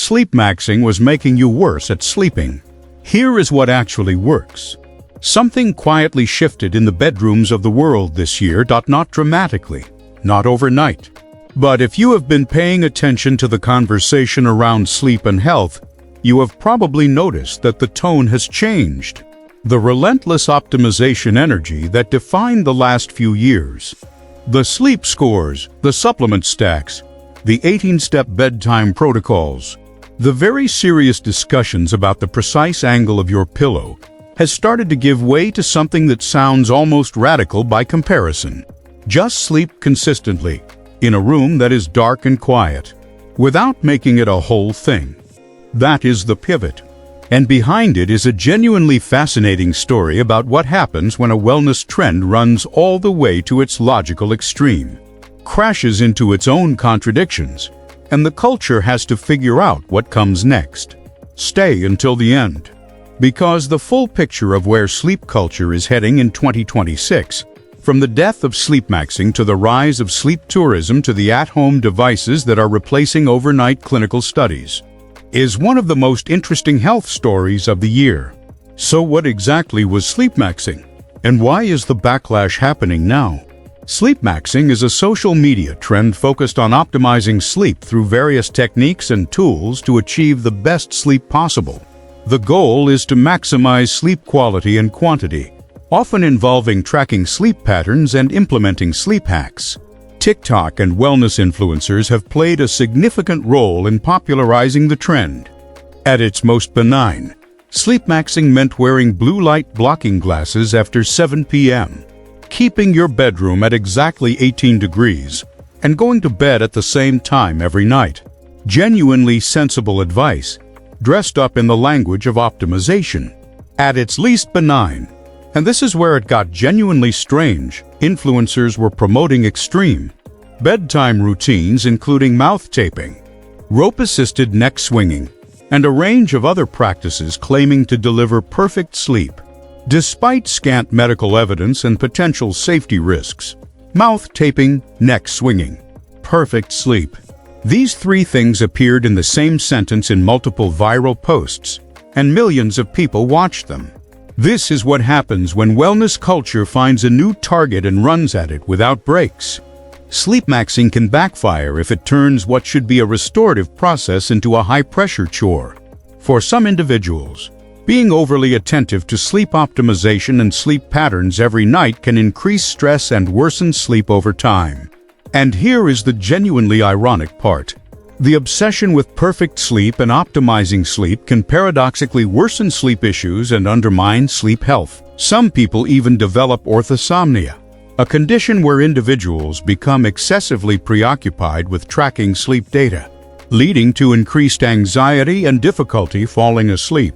Sleepmaxxing was making you worse at sleeping. Here is what actually works. Something quietly shifted in the bedrooms of the world this year, not dramatically, not overnight. But if you have been paying attention to the conversation around sleep and health, you have probably noticed that the tone has changed. The relentless optimization energy that defined the last few years. The sleep scores, the supplement stacks, the 18-step bedtime protocols, the very serious discussions about the precise angle of your pillow has started to give way to something that sounds almost radical by comparison. Just sleep consistently, in a room that is dark and quiet, without making it a whole thing. That is the pivot. And behind it is a genuinely fascinating story about what happens when a wellness trend runs all the way to its logical extreme, crashes into its own contradictions, and the culture has to figure out what comes next. Stay until the end. Because the full picture of where sleep culture is heading in 2026, from the death of sleepmaxxing to the rise of sleep tourism to the at-home devices that are replacing overnight clinical studies, is one of the most interesting health stories of the year. So what exactly was sleepmaxxing? And why is the backlash happening now? Sleepmaxxing is a social media trend focused on optimizing sleep through various techniques and tools to achieve the best sleep possible. The goal is to maximize sleep quality and quantity, often involving tracking sleep patterns and implementing sleep hacks. TikTok and wellness influencers have played a significant role in popularizing the trend. At its most benign, sleepmaxxing meant wearing blue light blocking glasses after 7 p.m., keeping your bedroom at exactly 18 degrees, and going to bed at the same time every night. Genuinely sensible advice, dressed up in the language of optimization. At its least benign, and this is where it got genuinely strange, influencers were promoting extreme bedtime routines including mouth taping, rope-assisted neck swinging, and a range of other practices claiming to deliver perfect sleep. Despite scant medical evidence and potential safety risks, mouth taping, neck swinging, perfect sleep. These three things appeared in the same sentence in multiple viral posts, and millions of people watched them. This is what happens when wellness culture finds a new target and runs at it without breaks. Sleepmaxxing can backfire if it turns what should be a restorative process into a high-pressure chore. For some individuals, being overly attentive to sleep optimization and sleep patterns every night can increase stress and worsen sleep over time. And here is the genuinely ironic part. The obsession with perfect sleep and optimizing sleep can paradoxically worsen sleep issues and undermine sleep health. Some people even develop orthosomnia, a condition where individuals become excessively preoccupied with tracking sleep data, leading to increased anxiety and difficulty falling asleep.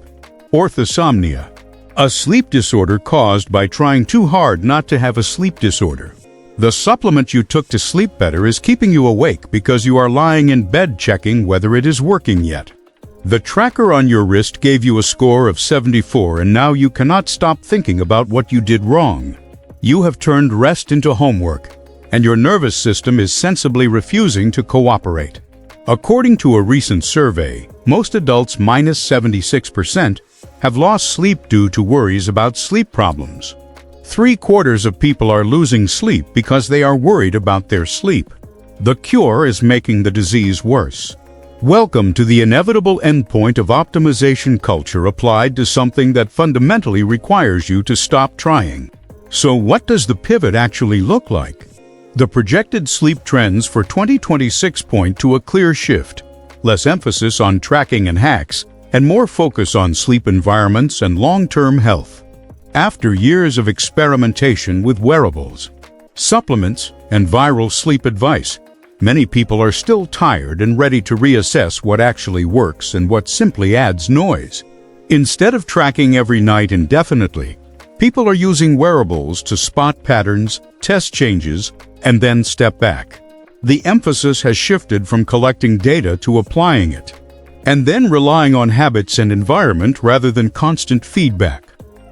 Orthosomnia, a sleep disorder caused by trying too hard not to have a sleep disorder. The supplement you took to sleep better is keeping you awake because you are lying in bed checking whether it is working yet. The tracker on your wrist gave you a score of 74 and now you cannot stop thinking about what you did wrong. You have turned rest into homework, and your nervous system is sensibly refusing to cooperate. According to a recent survey, most adults -76% have lost sleep due to worries about sleep problems. 3/4 of people are losing sleep because they are worried about their sleep. The cure is making the disease worse. Welcome to the inevitable endpoint of optimization culture applied to something that fundamentally requires you to stop trying. So what does the pivot actually look like? The projected sleep trends for 2026 point to a clear shift, less emphasis on tracking and hacks, and more focus on sleep environments and long-term health. After years of experimentation with wearables, supplements, and viral sleep advice, many people are still tired and ready to reassess what actually works and what simply adds noise. Instead of tracking every night indefinitely, people are using wearables to spot patterns, test changes, and then step back. The emphasis has shifted from collecting data to applying it, and then relying on habits and environment rather than constant feedback.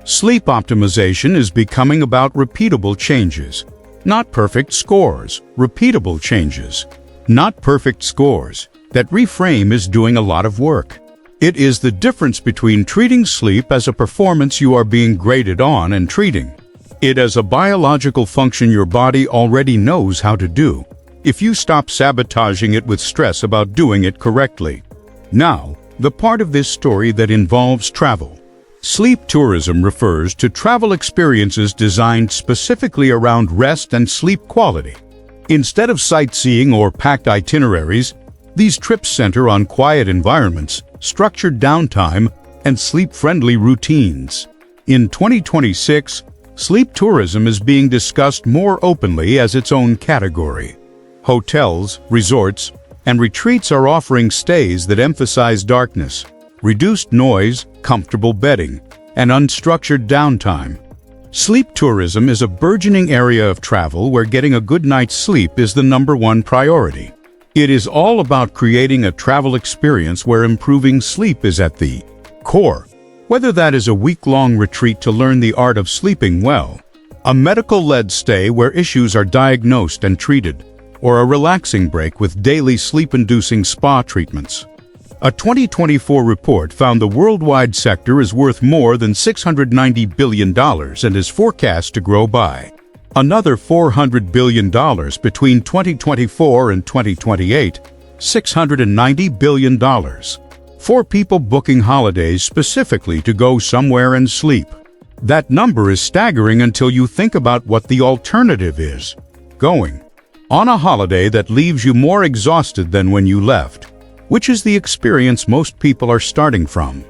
Sleep optimization is becoming about repeatable changes, not perfect scores. Repeatable changes, not perfect scores. That reframe is doing a lot of work. It is the difference between treating sleep as a performance you are being graded on and treating it as a biological function your body already knows how to do, if you stop sabotaging it with stress about doing it correctly. Now, the part of this story that involves travel. Sleep tourism refers to travel experiences designed specifically around rest and sleep quality. Instead of sightseeing or packed itineraries, these trips center on quiet environments, structured downtime, and sleep-friendly routines. In 2026, sleep tourism is being discussed more openly as its own category. Hotels, resorts, and retreats are offering stays that emphasize darkness, reduced noise, comfortable bedding, and unstructured downtime. Sleep tourism is a burgeoning area of travel where getting a good night's sleep is the #1 priority. It is all about creating a travel experience where improving sleep is at the core. Whether that is a week-long retreat to learn the art of sleeping well, a medical-led stay where issues are diagnosed and treated, or a relaxing break with daily sleep-inducing spa treatments. A 2024 report found the worldwide sector is worth more than $690 billion and is forecast to grow by another $400 billion between 2024 and 2028, $690 billion. For people booking holidays specifically to go somewhere and sleep. That number is staggering until you think about what the alternative is: going on a holiday that leaves you more exhausted than when you left, which is the experience most people are starting from.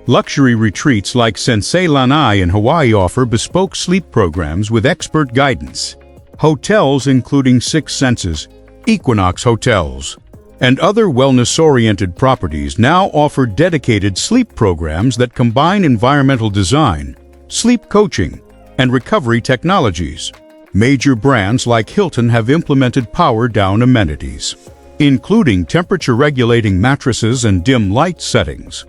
Luxury retreats like Sensei Lanai in Hawaii offer bespoke sleep programs with expert guidance. Hotels including Six Senses, Equinox Hotels, and other wellness-oriented properties now offer dedicated sleep programs that combine environmental design, sleep coaching, and recovery technologies. Major brands like Hilton have implemented power-down amenities, including temperature-regulating mattresses and dim light settings.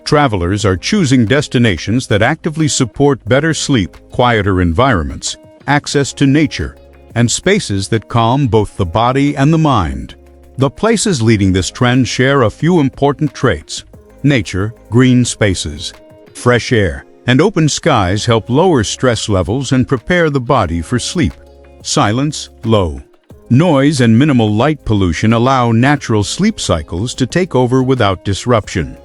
Travelers are choosing destinations that actively support better sleep, quieter environments, access to nature, and spaces that calm both the body and the mind. The places leading this trend share a few important traits. Nature, green spaces, fresh air, and open skies help lower stress levels and prepare the body for sleep. Silence, low noise, and minimal light pollution allow natural sleep cycles to take over without disruption.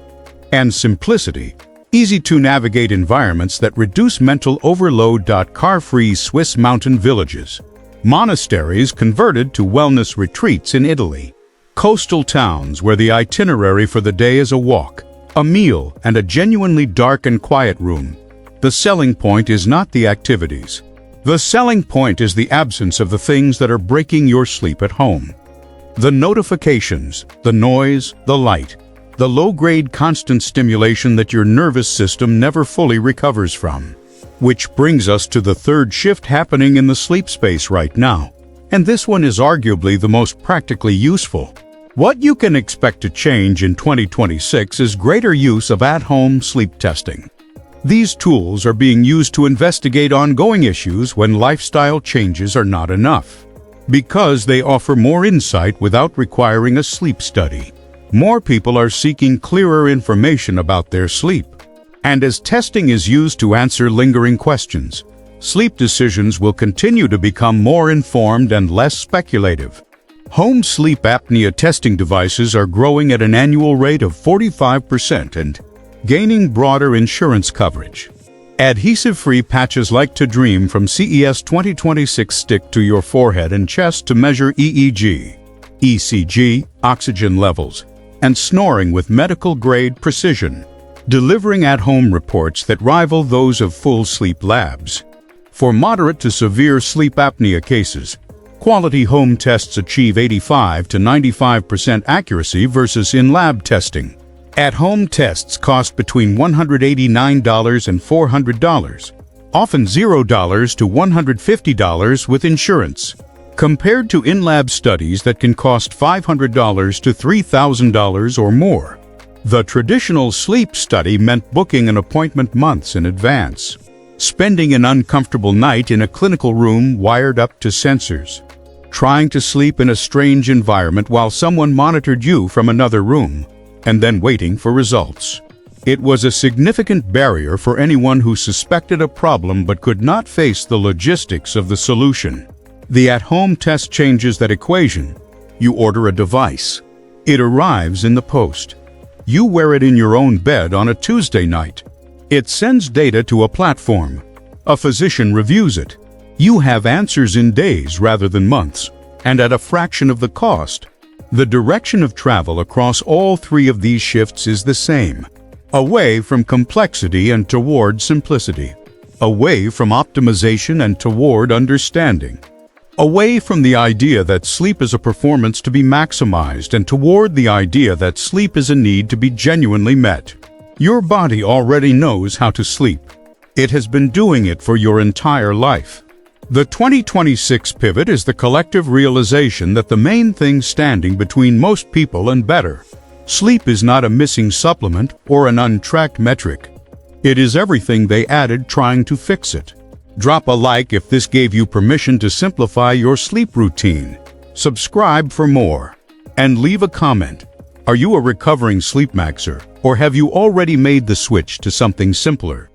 And simplicity, easy-to-navigate environments that reduce mental overload. Car-free Swiss mountain villages, monasteries converted to wellness retreats in Italy, coastal towns where the itinerary for the day is a walk, a meal, and a genuinely dark and quiet room. The selling point is not the activities. The selling point is the absence of the things that are breaking your sleep at home. The notifications, the noise, the light, the low-grade constant stimulation that your nervous system never fully recovers from. Which brings us to the third shift happening in the sleep space right now. And this one is arguably the most practically useful. What you can expect to change in 2026 is greater use of at-home sleep testing. These tools are being used to investigate ongoing issues when lifestyle changes are not enough, because they offer more insight without requiring a sleep study. More people are seeking clearer information about their sleep. And as testing is used to answer lingering questions, sleep decisions will continue to become more informed and less speculative. Home sleep apnea testing devices are growing at an annual rate of 45% and gaining broader insurance coverage. Adhesive-free patches like To Dream from CES 2026 stick to your forehead and chest to measure EEG, ECG, oxygen levels, and snoring with medical-grade precision, delivering at-home reports that rival those of full sleep labs. For moderate to severe sleep apnea cases, quality home tests achieve 85 to 95% accuracy versus in-lab testing. At-home tests cost between $189 and $400, often $0 to $150 with insurance, compared to in-lab studies that can cost $500 to $3,000 or more. The traditional sleep study meant booking an appointment months in advance, spending an uncomfortable night in a clinical room wired up to sensors, trying to sleep in a strange environment while someone monitored you from another room, and then waiting for results. It was a significant barrier for anyone who suspected a problem but could not face the logistics of the solution. The at-home test changes that equation. You order a device. It arrives in the post. You wear it in your own bed on a Tuesday night. It sends data to a platform. A physician reviews it. You have answers in days rather than months, and at a fraction of the cost. The direction of travel across all three of these shifts is the same. Away from complexity and toward simplicity. Away from optimization and toward understanding. Away from the idea that sleep is a performance to be maximized and toward the idea that sleep is a need to be genuinely met. Your body already knows how to sleep. It has been doing it for your entire life. The 2026 pivot is the collective realization that the main thing standing between most people and better sleep is not a missing supplement or an untracked metric. It is everything they added trying to fix it. Drop a like if this gave you permission to simplify your sleep routine. Subscribe for more. And leave a comment. Are you a recovering sleepmaxer, or have you already made the switch to something simpler?